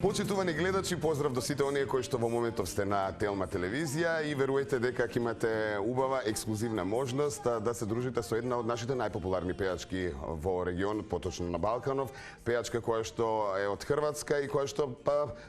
Почитувани гледачи, поздрав до сите оние кои што во моментов сте на Телма телевизија и веруете дека ќе имате убава ексклузивна можност да се дружите со една од нашите најпопуларни пејачки во регионот, поточно на Балканов, пејачка која што е од Хрватска и која што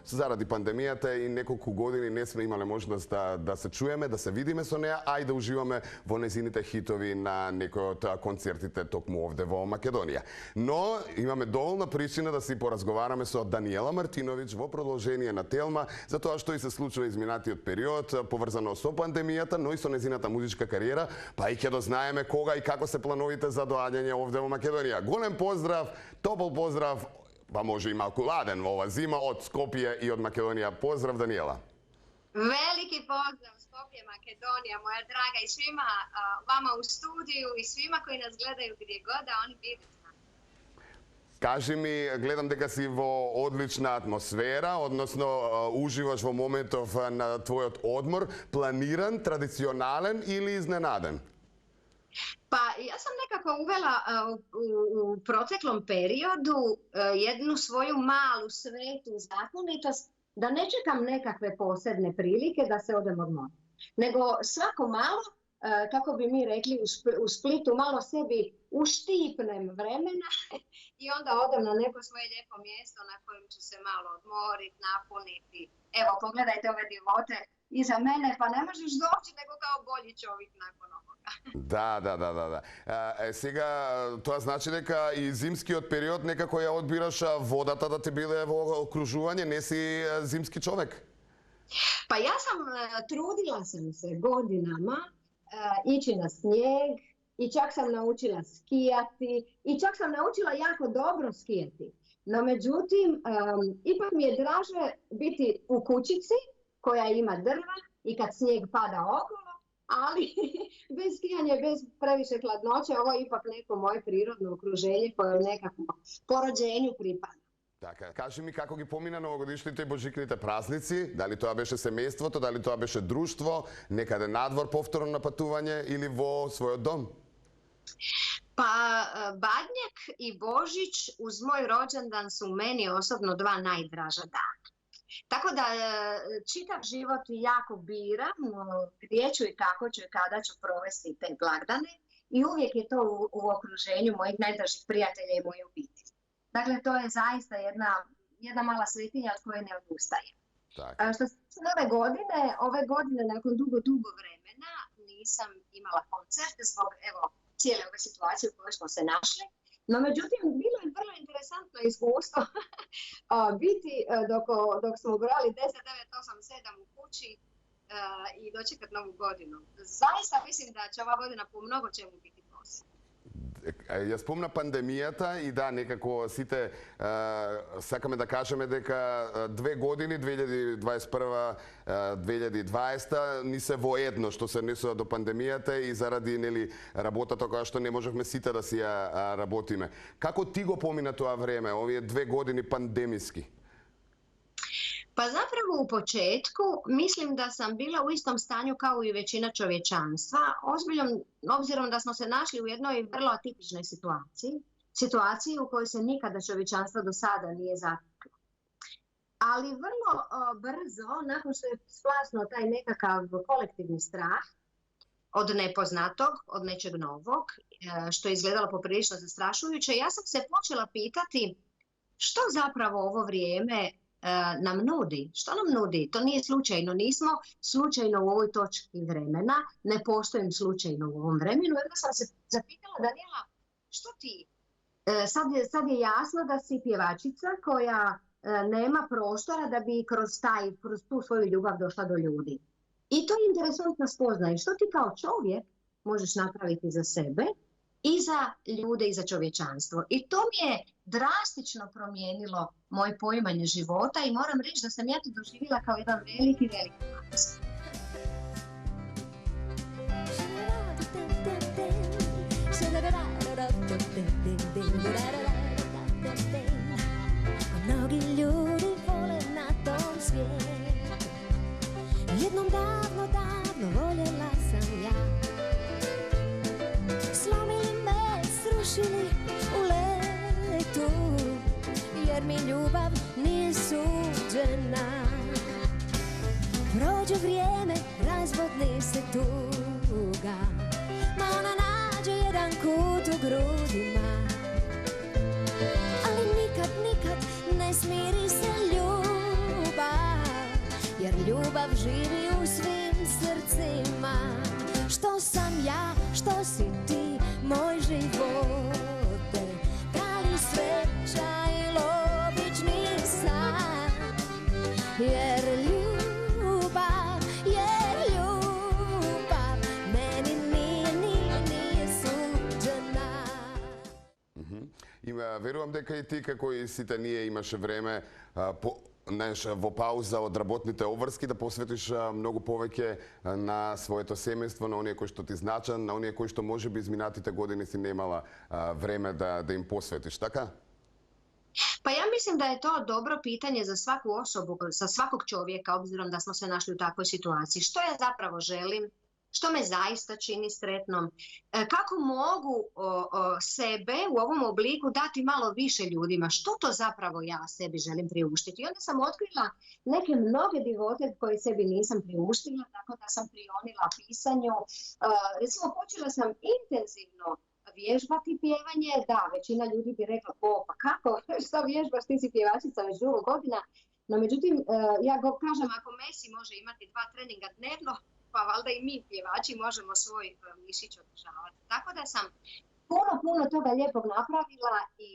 заради пандемијата и неколку години не сме имале можност да се чуеме, да се видиме со неа, а и да уживаме во незините хитови на некои од концертите токму овде во Македонија. Но имаме доволна причина да си поразговараме со Даниела Мартиновиќ во продолжение на Телма за тоа што и се случува изминатиот период, поврзано со пандемијата, но и со незината музичка кариера, па и ќе дознаеме кога и како се плановите за доаѓање овде во Македонија. Голем поздрав, топол поздрав, па може и малку ладен во ова зима од Скопје и од Македонија. Поздрав, Даниела. Велики поздрав Скопје, Македонија, моја драга, и свима вама у студију и свима кои нас гледају где god да они бидат. Кажи ми, гледам дека си во одлична атмосфера, односно уживаш во моментов на твојот одмор, планиран, традиционален или изненаден? Pa ja sam nekako uvela u proteklom periodu jednu svoju malu svetu zakonitost da ne čekam nekakve posebne prilike da se odem odmoriti. Nego svako malo, kako bi mi rekli u Splitu, malo sebi uštipnem vremena i onda odem na neko svoje lijepo mjesto na kojem ću se malo odmoriti, napuniti. Evo, pogledajte ove divote iza mene, pa ne možeš doći nego kao bolji čovjek nakon ovoga. Да. Сега, тоа значи дека и зимскиот период некако ја одбираш водата да те биде во окружување, не си зимски човек? Pa ja trudila sam se godinama ići na snijeg i čak sam naučila skijati i čak sam naučila jako dobro skijati. No međutim, ipak mi je draže biti u kućici koja ima drva i kad snijeg pada okolo, ali bez skijanja, bez previše hladnoće, ovo je ipak neko moje prirodno okruženje koje nekako po rođenju pripada. Така, кажи ми како ги помина новогодишните и божикните празници, дали тоа беше семејството, дали тоа беше друштво, некаде надвор повторно на патување или во својот дом? Pa Badnjak i Božić uz moj rođendan su meni osobno dva najdraža dana. Tako da čitav život jako biram gdje ću i kako ću i kada ću provesti te blagdane i uvijek je to u okruženju mojih najdražih prijatelja i moje obitelji. Dakle, to je zaista jedna mala svetinja od koje ne odustajem. Što se tiče ove godine nakon dugo vremena nisam imala koncert zbog cijele ove situacije u kojoj smo se našli. No, međutim, bilo je vrlo interesantno iskustvo biti dok smo brali 10, 9, 8, 7 u kući i dočekati novu godinu. Zaista mislim da će ova godina po mnogo čemu biti posebna. Ја спомна пандемијата и да, некако сите сакаме да кажеме дека 2 години, 2021-2020, ни се воедно што се однесува до пандемијата и заради работата која што не можевме сите да си ја работиме. Како ти го помина тоа време, овие 2 години пандемиски? Pa zapravo u početku mislim da sam bila u istom stanju kao i većina čovječanstva, obzirom da smo se našli u jednoj vrlo atipičnoj situaciji u kojoj se nikada čovječanstvo do sada nije zateklo. Ali vrlo brzo, nakon što je splasnuo taj nekakav kolektivni strah od nepoznatog, od nečeg novog, što je izgledalo poprilično zastrašujuće, ja sam se počela pitati što zapravo ovo vrijeme nam nudi. Što nam nudi? To nije slučajno. Nismo slučajno u ovoj točki vremena. Ne postojim slučajno u ovom vremenu. Onda sam se zapitala, Daniela, što ti? Sad je jasno da si pjevačica koja nema prostora da bi kroz tu svoju ljubav došla do ljudi. I to je interesantna spoznaja. Što ti kao čovjek možeš napraviti za sebe i za ljude i za čovječanstvo. I to mi je drastično promijenilo moje poimanje života i moram reći da sam ja to doživjela kao jedan veliki ponos. Mnogi ljudi vole na tom svijetu, jednom davno voljela sam ja. Slomili me, srušili u letu, jer mi ljubav nisu suđena. Prođe vrijeme, razvodni se tuga, ma ona nađe jedan kut u grudima. Ali nikad, nikad ne smiri se ljubav, jer ljubav živi u svim srcima. Što sam ja, što si ti, moj živote, da li sreća ili obični san? Jer ljubav, meni nije suđena. Verujem дека и ти, како и сите ние, имаше време во пауза од работните обврски да посветиш многу повеќе на своето семејство, на оние кои што ти значат, на оние кои што можеби изминатите години си немала време да им посветиш, така? Pa ja mislim da je to dobro pitanje za svaku osobu, za svakog čovjeka, obzirom da smo se našli u takvoj situaciji. Što ja zapravo želim? Što me zaista čini sretnom? Kako mogu sebe u ovom obliku dati malo više ljudima? Što to zapravo ja sebi želim priuštiti? I onda sam otkrila neke mnoge divote koje sebi nisam priuštila, tako da sam prionila pisanju. Recimo, počela sam intenzivno vježbati pjevanje. Da, većina ljudi bi rekla, pa kako, što vježbaš, ti si pjevačica već dugo godina. No, međutim, ja kažem, ako Messi može imati 2 treninga dnevno, pa valjda i mi pjevači možemo svoj mišić održavati. Tako da sam puno toga lijepog napravila i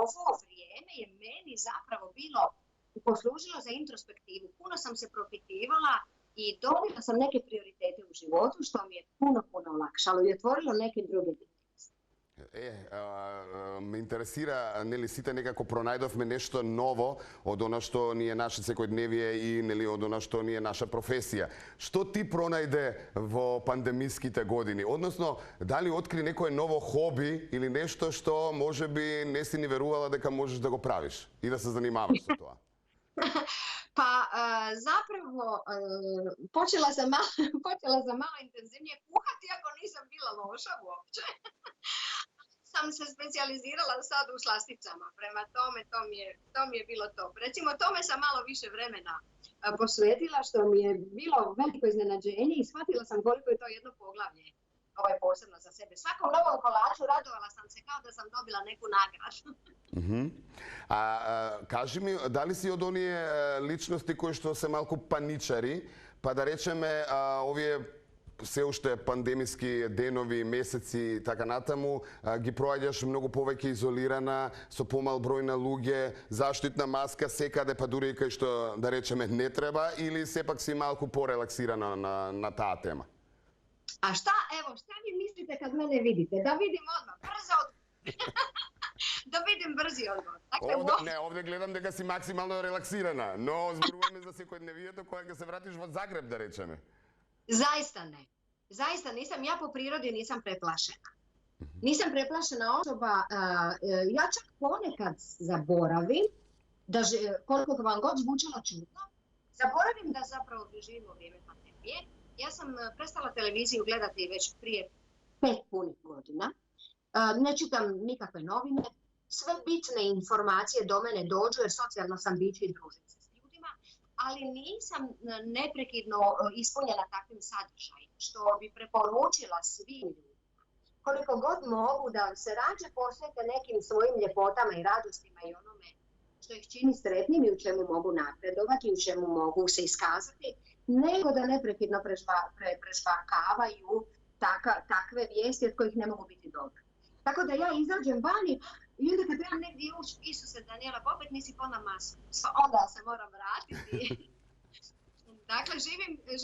ovo vrijeme je meni zapravo poslužilo za introspektivu. Puno sam se propitivala i dobila sam neke prioritete u životu, što mi je puno olakšalo i otvorilo neke druge dimenzije. Me интересира, нели сите некако пронајдовме нешто ново од оно што ни е наше секојдневие и нели од оно што ни е наша професија. Што ти пронајде во пандемиските години? Односно, дали откри некое ново хоби или нешто што можеби не си ни верувала дека можеш да го правиш и да се занимаваш со тоа? Pa zapravo počela sam malo intenzivnije kuhati, iako nisam bila loša uopće. Sam se specijalizirala sad u slasticama, prema tome to mi je bilo to. Recimo, tome sam malo više vremena posvetila, što mi je bilo veliko iznenađenje i shvatila sam koliko je to jedno poglavlje posebno za sebe. Svakom novom kolaču radovala sam se kao da sam dobila neku nagradu. Кажи ми, дали си од оние личности кои што се малку паничари, па да речеме овие се уште пандемиски денови, месеци и така натаму, ги проаѓаш многу повеќе изолирана, со помал број на луѓе, заштитна маска секаде, па дури и кај што, да речеме, не треба, или сепак си малку порелаксирана на таа тема? A šta vi mislite kad mene vidite? Da vidim odmah, brzo da vidim brzi odgovor. Dakle, ovde gledam дека си максимално релаксирана, но зборуваме за секојдневието кога ќе се вратиш во Загреб, да речеме. Zaista ne. Zaista nisam, ja po prirodi nisam preplašena. Nisam preplašena osoba, ja čak ponekad zaboravim, koliko vam god zvučalo čudno, zaboravim da zapravo živimo u vrijeme pandemije. Ja sam prestala televiziju gledati već prije 5 punih godina. Ne čitam nikakve novine. Sve bitne informacije do mene dođu jer socijalno sam biće i družim se s ljudima, ali nisam neprekidno ispunjena takvim sadržajem, što bi preporučila svim ljudima. Koliko god mogu da se rađe posvete nekim svojim ljepotama i radostima i onome što ih čini sretnim i u čemu mogu napredovati i u čemu mogu se iskazati, nego da neprekidno prežvakavaju takve vijesti od kojih ne mogu biti dobre. Tako da ja izađem vani i onda kad trebam negdje ući, Isuse Danijela, opet nisi pona masku, onda se moram vratiti. Dakle,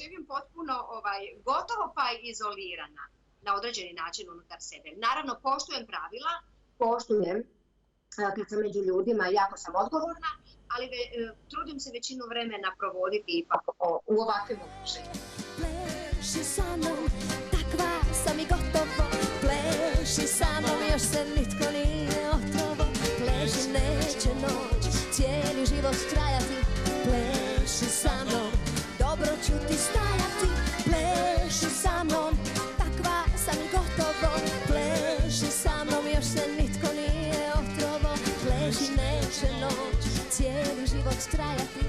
živim potpuno gotovo pa izolirana na određeni način unutar sebe. Naravno, poštujem pravila, poštujem kad sam među ljudima, jako sam odgovorna, ali trudim se većinu vremena provoditi ipak u ovakvim okruženjima. Pleši sa mnom, takva sam i gotovo. Pleši sa mnom, još se nitko nije otrovo. Pleši, neće noć, cijeli život trajati. Pleši sa mnom, dobro ću ti stajati. Pleši sa mnom, takva sam i gotovo. Pleši sa mnom, još se nitko nije otrovo. Pleši, neće noć, cijeli život trajati.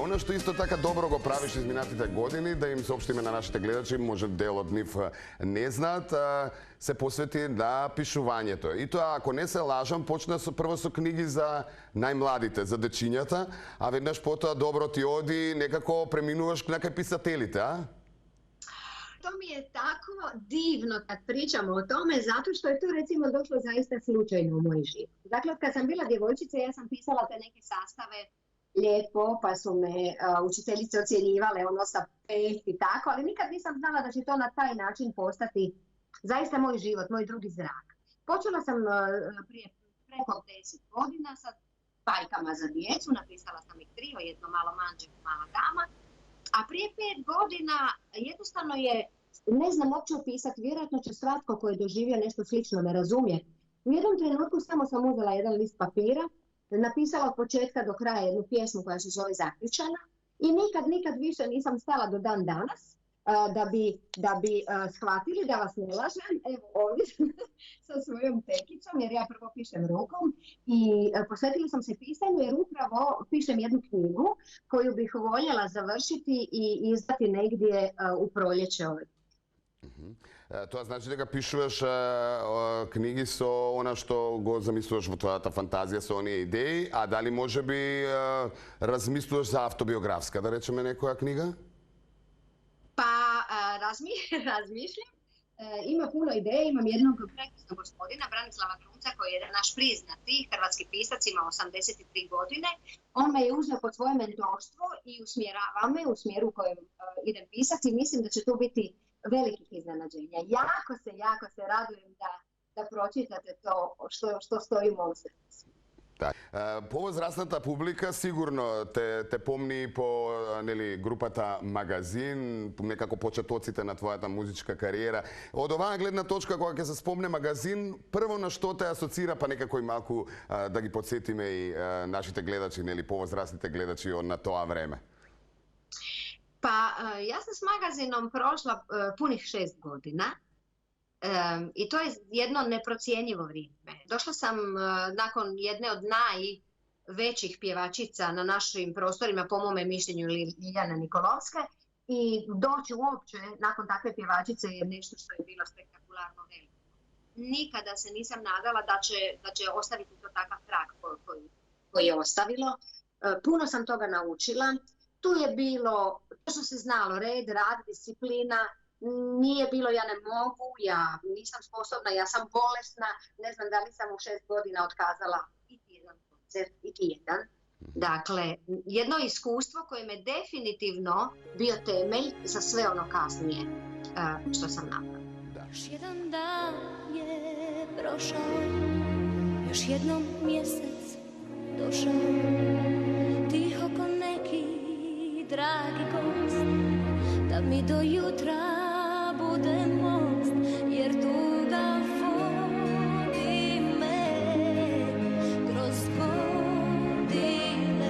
ono što isto така dobro го правиш изминатите години, да им сообщиме на нашите гледачи, може дел од нив не знаат, се посвети на пишувањето. И тоа, ако не се лажам, почна прво со книги за најмладите, за дечињата, а веднаш потоа добро ти оди, некако преминуваш кај писателите, а? To mi je tako divno kad pričamo o tome, zato što je to recimo došlo zaista slučajno u moj život. Dakle, kad sam bila djevojčica, ja sam pisala te neke sastave lijepo, pa su me učiteljice ocjenjivale ono sa 5 i tako, ali nikad nisam znala da će to na taj način postati zaista moj život, moj drugi zrak. Počela sam prije preko 10 godina sa bajkama za djecu, napisala sam ih 3, jedno malo manđe, mala dama. A prije 5 godina jednostavno je, ne znam uopće opisati, vjerojatno će svatko ko je doživio nešto slično me razumije. U jednom trenutku samo sam uzela jedan list papira, napisala od početka do kraja jednu pjesmu koja se zove Zaključana i nikad više nisam stala do dan danas da bi shvatili da vas ne lažem, evo ovdje sa svojom tekicom, jer ja prvo pišem rukom i posvetila sam se pisanju jer upravo pišem jednu knjigu koju bih voljela završiti i izdati negdje u proljeće ove. Тоа значи дека пишуваш книги со она што го замислуваш во твојата фантазија, со оние идеи, а дали може би размислуваш за автобиографска, да речеме, некоја книга? Pa razmišljam, ima puno ideja, imam jednog prekrasnog gospodina, Branislava Krunca, koji je naš priznati hrvatski pisac, ima 83 godine. On me je uzeo pod svoje mentorstvo i usmjerava me u smjeru u kojem idem pisati i mislim da će tu biti velikih iznenađenja. Jako se radujem da pročitate to što stoji u mom srcu. Повозрастната публика сигурно те помни по групата Магазин, некако почетоците на твојата музичка кариера. Од оваа гледна точка, кога ќе се спомне Магазин, прво на што те асоцира, па некако и малку да ги подсетиме и нашите гледачи, повозрастните гледачи на тоа време? Pa ja sam s Magazinom prošla punih 6 godina. I to je jedno neprocjenjivo vrijeme. Došla sam nakon jedne od najvećih pjevačica na našim prostorima, po mome mišljenju, Ljiljane Nikolovske, i doći uopće nakon takve pjevačice je nešto što je bilo spektakularno veliko. Nikada se nisam nadala da će ostaviti to takav trag koji je ostavilo. Puno sam toga naučila. Tu je bilo, to što se znalo, red, rad, disciplina. Nije bilo ja ne mogu, ja nisam sposobna, ja sam bolesna, ne znam da li sam u 6 godina otkazala iti jedan koncert, iti jedan. Dakle, jedno iskustvo koje me definitivno bio temelj za sve ono kasnije što sam napravila. Još jedan dan je prošao, još jednom mjesec došao, tiho ko neki dragi gost, da mi do jutra bude most, jer tuga vodi me kroz godine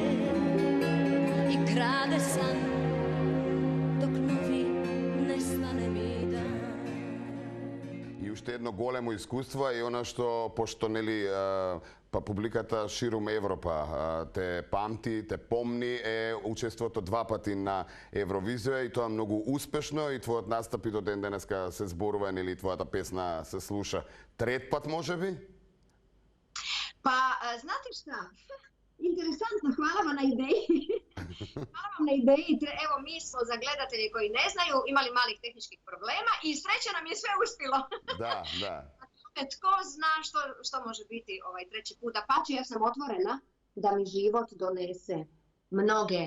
i krade san dok novi ne stane mi dan. И уште едно големо искуство е она што, пошто па публиката ширум Европа те памти, те помни, е учеството 2 пати на Евровизија и тоа многу успешно и твојот настап и до ден денеска се зборува, твојата песна се слуша 3 пат, може би? Pa, znate šta? Interesantno, hvala vam na ideji. Hvala vam na ideji. Evo, mi smo za gledatelje koji ne znaju imali malih tehničkih problema i sreća nam je sve uspjelo. Da. Tko zna što može biti treći put. A pače, ja sam otvorena da mi život donese mnoge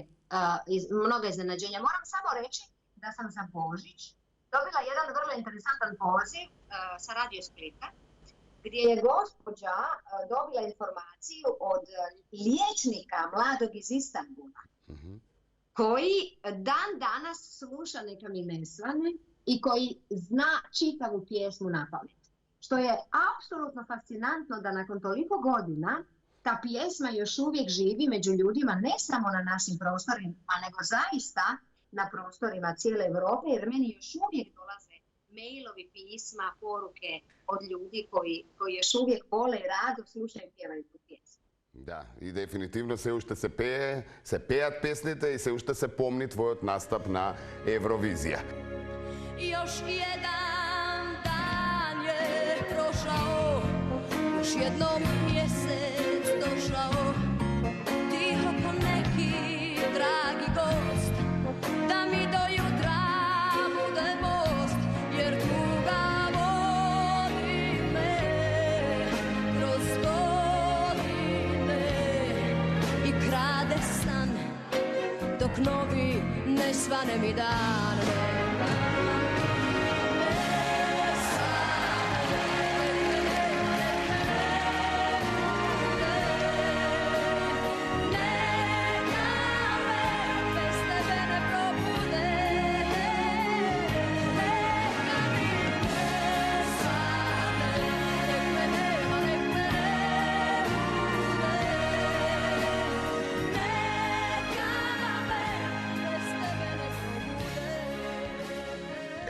iznenađenja. Moram samo reći da sam za Božić dobila jedan vrlo interesantan poziv sa Radio Splita, gdje je gospođa dobila informaciju od liječnika mladog iz Istanbula, koji dan danas sluša Neka mi ne svane i koji zna čitavu pjesmu na pamet. Što je apsolutno fascinantno da nakon toliko godina ta pjesma još uvijek živi među ljudima, ne samo na našim prostorima, nego zaista na prostorima cijele Europe, jer meni još uvijek dolaze mailovi, pisma, poruke od ljudi koji još uvijek vole i rado slušaju i pjevaju tu pjesmu. Да, и дефинитивно се уште се пеат песните и се уште се помни твојот настап на Евровизија. Još jedan dan je prošao, još jednom mjesec došao, tiho ko neki dragi gost, da mi do jutra bude most, jer tuga vodi me kroz godine i krade san, dok novi ne svane mi dan.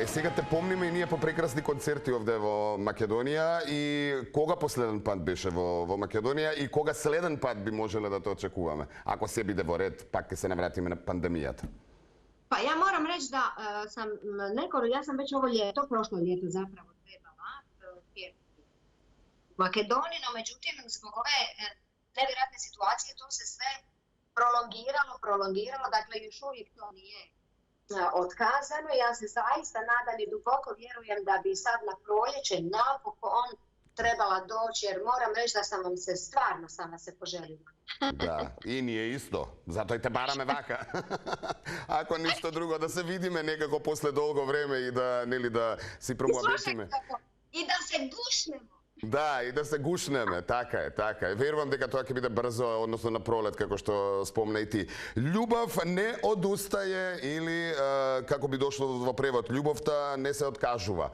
Сега те помниме и ние по прекрасни концерти овде во Македонија и кога последен пат беше во Македонија и кога следен пат би можеле да те очекуваме, ако се биде во ред, пак ќе се навратиме на пандемијата? Pa ja moram reći da ja sam već prošlo ljeto zapravo trebala pjevati u Makedoniji, no međutim zbog ove nevjerojatne situacije to se sve prolongiralo, dakle još uvijek to nije otkazano. Ja se zaista nadam i duboko vjerujem da bi sad na proljeće napokon trebala doći, jer moram reći da sam vam se stvarno sama se poželila. Da, i nije isto. Zato i te barame vaka. Ako ništa drugo, da se vidime nekako posle dolgo vreme i da si promoabetime. I da se gušnemo. Da, i da se gušneme, така je. Verujem дека тоа ќе биде брзо, односно на пролет, како што спомна и ти. Љубов не одустае или, како би дошло во превод, љубовта не се откажува.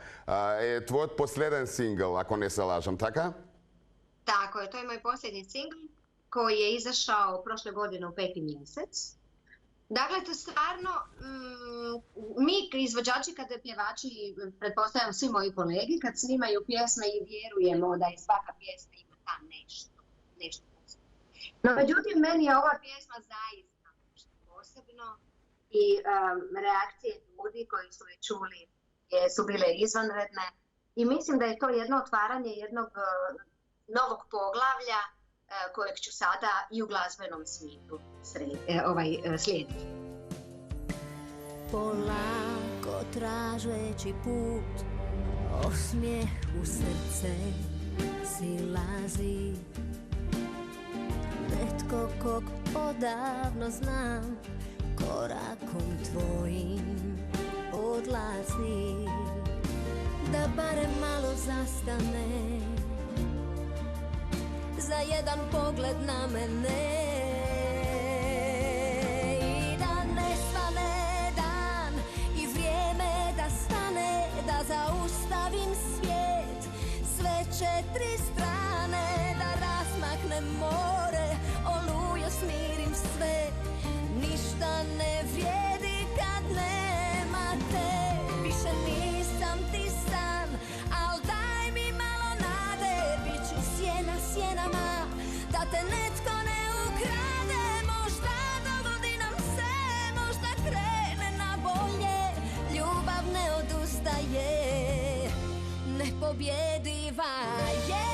Е твојот последен сингл, ако не се лажам, така? Tako je, to je moj posljednji singl koji je izašao prošle godine u 5. mjesec. Dakle, to stvarno, mi izvođači, kada pjevači, pretpostavljam svi moji kolegi, kad snimaju pjesme i vjerujemo da je svaka pjesma ima tam nešto posebno. No, međutim, meni je ova pjesma zaista nešto posebno i reakcije ljudi koji su je čuli su bile izvanredne i mislim da je to jedno otvaranje jednog novog poglavlja kojeg ću sada i u glazbenom svijetu slijediti. Polako tražeći put, osmijeh u srce silazi. Netko kog odavno znam, korakom tvojim odlazi. Da barem malo zastane za jedan pogled na mene i da ne svane dan i vrijeme da stane, da zaustavim svijet, sve 4 strane, da razmaknem more, oluje smirim sve, ništa ne vrijedi kad nema te, više nisam ti san, al daj mi malo nade, bit ću sjenama, da te netko ne ukrade, možda dogodi nam se, možda krene na bolje, ljubav ne odustaje, nepobjediva je.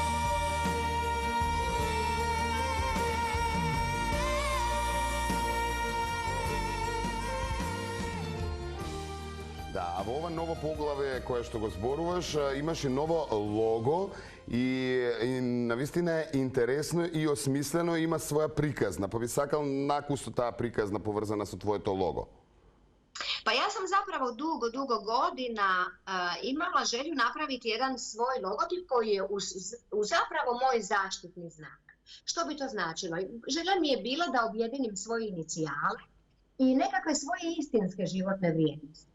Да, а во ова ново поглаве кое што го зборуваш, имаш и ново лого и навистина е интересно и осмислено, има своја приказна. Па би сакал накусо таа приказна поврзана со твоето лого. Pa ja sam zapravo dugo godina imala želju napraviti jedan svoj logotip koji je zapravo moj zaštitni znak. Što bi to značilo? Želja mi je bila da objedinim svoje inicijale i nekakve svoje istinske životne vrijednosti.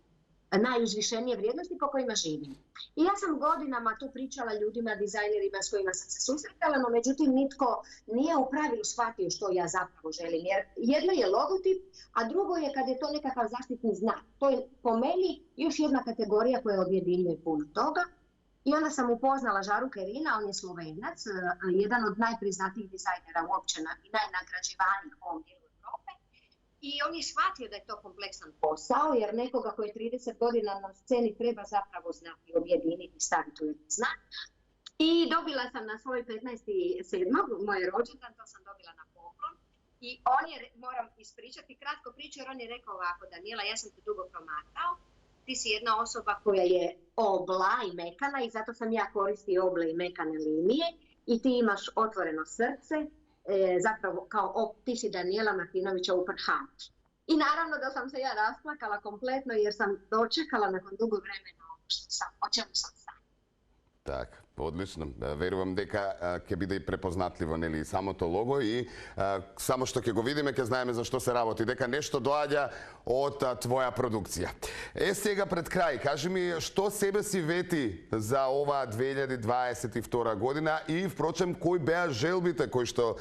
Najuzvišenije vrijednosti po kojima živim. I ja sam godinama tu pričala ljudima, dizajnerima s kojima sam se susretala, no međutim nitko nije u pravilu shvatio što ja zapravo želim. Jer jedno je logotip, a drugo je kad je to nekakav zaštitni znak. To je po meni još jedna kategorija koja objedinjuje puno toga. I onda sam upoznala Žaru Kerina, on je Slovenac, jedan od najpriznatijih dizajnera uopće i najnagrađivanijih u ovom dijelu Europe. I on je shvatio da je to kompleksan posao, jer nekoga koji je 30 godina na sceni treba zapravo znati, objediniti, staviti u jedan znak. I dobila sam na svoj 15.7. moj rođendan, to sam dobila na poklon. I on je, moram ispričati kratko priču, jer on je rekao ovako: Daniela, ja sam te dugo promatrao, ti si jedna osoba koja je obla i mekana i zato sam ja koristio oble i mekane linije i ti imaš otvoreno srce, zapravo kao ti si Daniela Martinović Open Heart. I naravno da sam se ja rasplakala kompletno jer sam dočekala nakon dugo vremena o čemu sam sad. Tak, odlično. Verujem deka ќе биде и препознатливо, нели, самото лого и само што ќе го видиме, ќе знаеме за што се работи, дека нешто доаѓа од твоја продукција. Сега пред крај, кажи ми што себе си вети за ова 2022 година и впрочем кои беа желбите кои што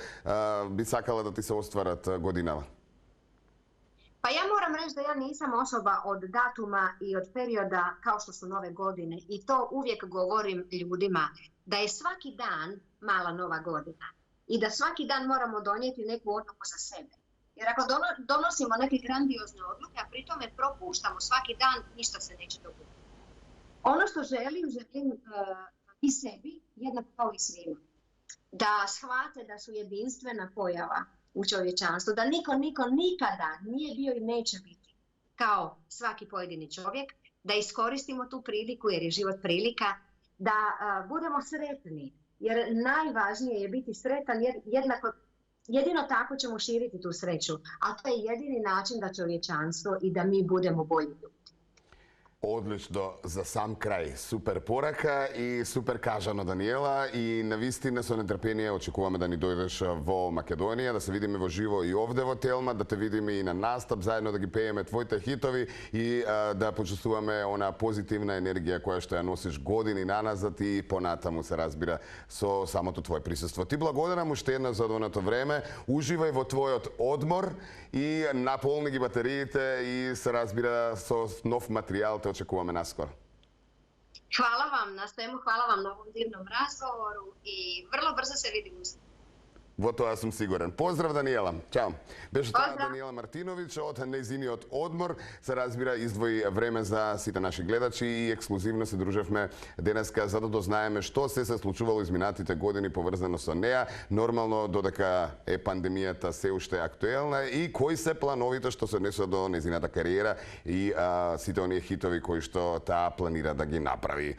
би сакала да ти се остварат годинава? Pa ja moram reći da ja nisam osoba od datuma i od perioda kao što su nove godine i to uvijek govorim ljudima da je svaki dan mala nova godina i da svaki dan moramo donijeti neku odluku za sebe. Jer ako donosimo neke grandiozne odluke, a pri tome propuštamo svaki dan, ništa se neće dogoditi. Ono što želim i sebi, jednako kao i svima, da shvate da su jedinstvena pojava u čovječanstvu, da niko nikada nije bio i neće biti kao svaki pojedini čovjek, da iskoristimo tu priliku jer je život prilika, da budemo sretni, jer najvažnije je biti sretan jer jedino tako ćemo širiti tu sreću, a to je jedini način da čovječanstvo i da mi budemo bolji ljudi. Одлично, за сам крај. Супер порака и супер кажано, Даниела, и навистина со нетрпение очекуваме да ни дојдеш во Македонија, да се видиме во живо и овде во Телма, да те видиме и на настап, заедно да ги пееме твоите хитови и да почувствуваме она позитивна енергија која што ја носиш години наназад и понатаму се разбира со самото твое присуство. Ти благодарам уште една за одвоето време, уживај во твојот одмор и наполни ги батериите и се разбира со нов материјал. Očekujemo naskoro. Hvala vam na svemu, hvala vam na ovom divnom razgovoru i vrlo brzo se vidimo. Во тоа сум сигурен. Поздрав, Даниела. Чао. Беше тоа Даниела Мартиновиќ од нејзиниот одмор. Се разбира, издвои време за сите наши гледачи и ексклузивно се дружевме денеска за да дознаеме што се случувало изминатите години поврзано со неа. Нормално, додека е пандемијата се уште актуелна и кои се плановите што се однесува до нејзината кариера и сите оние хитови кои што таа планира да ги направи.